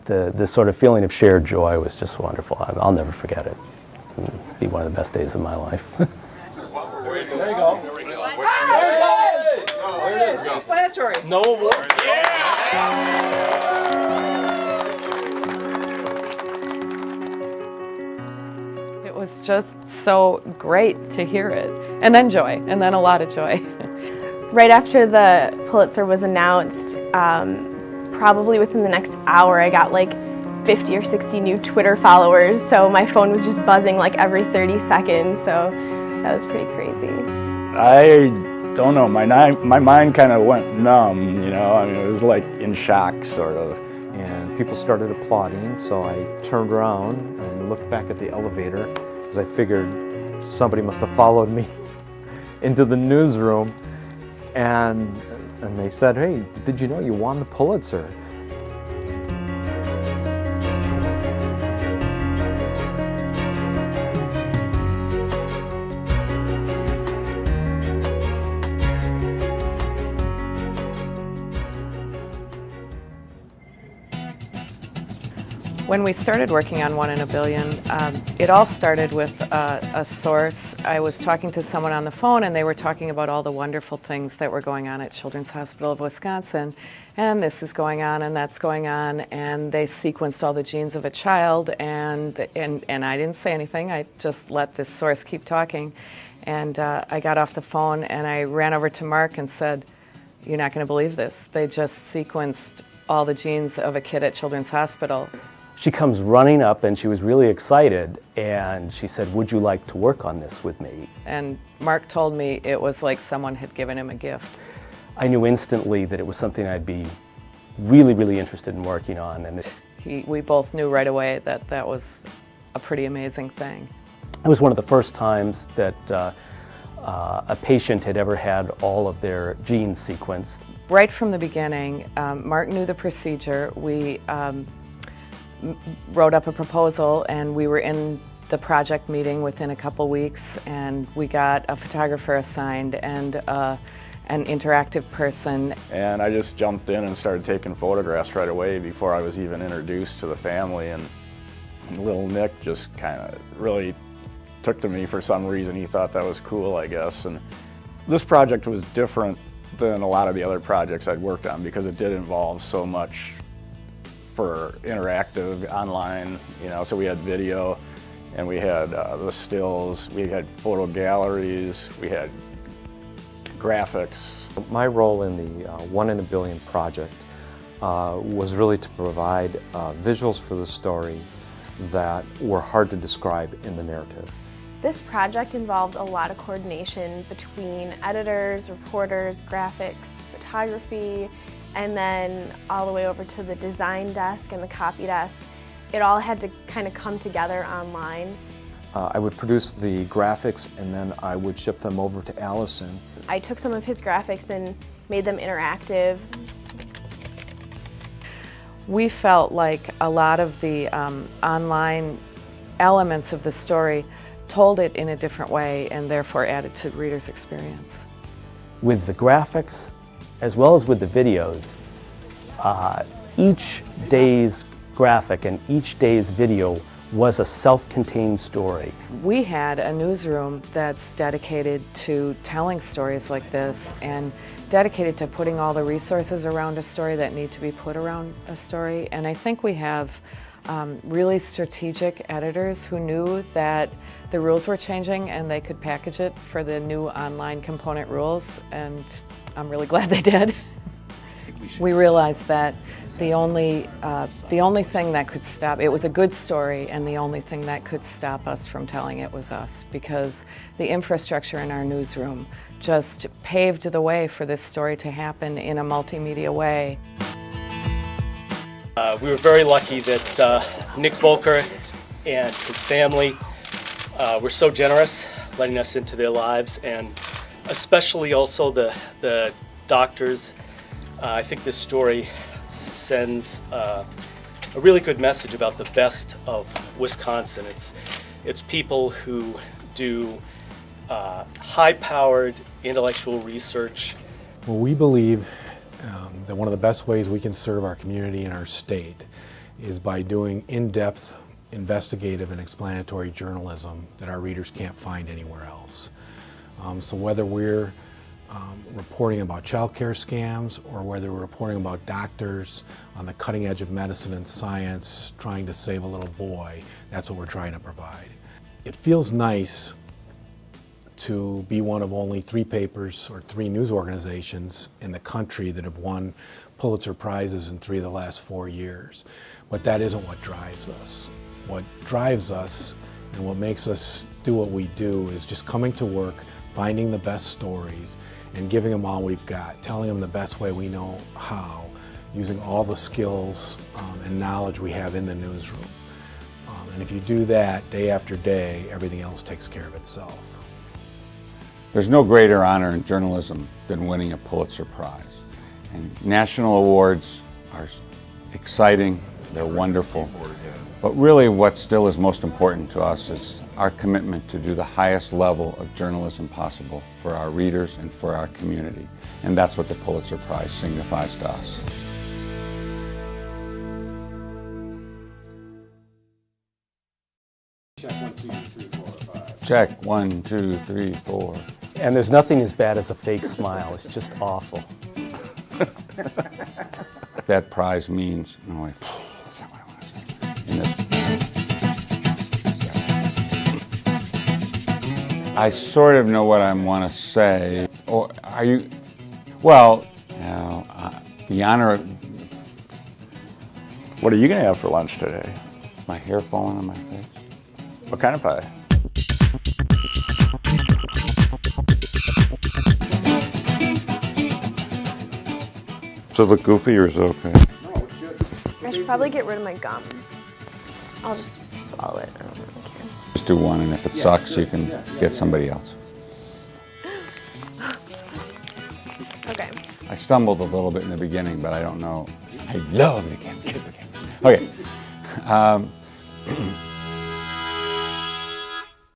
the sort of feeling of shared joy was just wonderful. I'll never forget it. It'll be one of the best days of my life. There you go. There it is. Explanatory. No award. It was just so great to hear it. And then joy, and then a lot of joy. Right after the Pulitzer was announced, probably within the next hour, I got like 50 or 60 new Twitter followers, so my phone was just buzzing like every 30 seconds, so that was pretty crazy. I don't know, my mind kind of went numb, you know, I mean, it was like in shock, sort of. And people started applauding, so I turned around and looked back at the elevator, because I figured somebody must have followed me into the newsroom, and they said, "Hey, did you know you won the Pulitzer?" When we started working on One in a Billion, it all started with a source. I was talking to someone on the phone and they were talking about all the wonderful things that were going on at Children's Hospital of Wisconsin. And this is going on and that's going on, and they sequenced all the genes of a child, and I didn't say anything. I just let this source keep talking. And I got off the phone and I ran over to Mark and said, "You're not going to believe this. They just sequenced all the genes of a kid at Children's Hospital." She comes running up and she was really excited, and she said, "Would you like to work on this with me?" And Mark told me it was like someone had given him a gift. I knew instantly that it was something I'd be really, really interested in working on. And We both knew right away that that was a pretty amazing thing. it was one of the first times that a patient had ever had all of their genes sequenced. Right from the beginning, Mark knew the procedure. We wrote up a proposal and we were in the project meeting within a couple weeks, and we got a photographer assigned and an interactive person. And I just jumped in and started taking photographs right away before I was even introduced to the family, and little Nick just kind of really took to me for some reason. He thought that was cool, I guess. And this project was different than a lot of the other projects I'd worked on because it did involve so much for interactive online, you know, so we had video and we had the stills, we had photo galleries, we had graphics. My role in the One in a Billion project was really to provide visuals for the story that were hard to describe in the narrative. This project involved a lot of coordination between editors, reporters, graphics, photography, and then all the way over to the design desk and the copy desk. It all had to kind of come together online. I would produce the graphics and then I would ship them over to Alison. I took some of his graphics and made them interactive. We felt like a lot of the online elements of the story told it in a different way and therefore added to the reader's experience. With the graphics, as well as with the videos, each day's graphic and each day's video was a self-contained story. We had a newsroom that's dedicated to telling stories like this and dedicated to putting all the resources around a story that need to be put around a story. And I think we have really strategic editors who knew that the rules were changing and they could package it for the new online component rules, and I'm really glad they did. We realized that the only thing that could stop, it was a good story, and the only thing that could stop us from telling it was us, because the infrastructure in our newsroom just paved the way for this story to happen in a multimedia way. We were very lucky that Nick Volker and his family were so generous, letting us into their lives, and especially also the doctors. I think this story sends a really good message about the best of Wisconsin. It's people who do high-powered intellectual research. Well, we believe that one of the best ways we can serve our community and our state is by doing in-depth investigative and explanatory journalism that our readers can't find anywhere else. So whether we're reporting about child care scams or whether we're reporting about doctors on the cutting edge of medicine and science trying to save a little boy, that's what we're trying to provide. It feels nice to be one of only 3 papers or 3 news organizations in the country that have won Pulitzer Prizes in 3 of the last 4 years. But that isn't what drives us. What drives us and what makes us do what we do is just coming to work, finding the best stories, and giving them all we've got, telling them the best way we know how, using all the skills and knowledge we have in the newsroom. And if you do that day after day, everything else takes care of itself. There's no greater honor in journalism than winning a Pulitzer Prize. And national awards are exciting, they're wonderful. But really what still is most important to us is our commitment to do the highest level of journalism possible for our readers and for our community. And that's what the Pulitzer Prize signifies to us. Check 1, 2, 3, 4. And there's nothing as bad as a fake smile. It's just awful. That prize means, no wait, that's not what I want to say. I sort of know what I want to say. Or are you, well, the honor of, What are you going to have for lunch today? my hair falling on my face. What kind of pie? Does it look goofy or is it okay? I should probably get rid of my gum. I'll just swallow it. I don't really care. Just do one, and if it sucks, you can get somebody else. Okay. I stumbled a little bit in the beginning, but I don't know. I love the camera. Kiss the camera. Okay.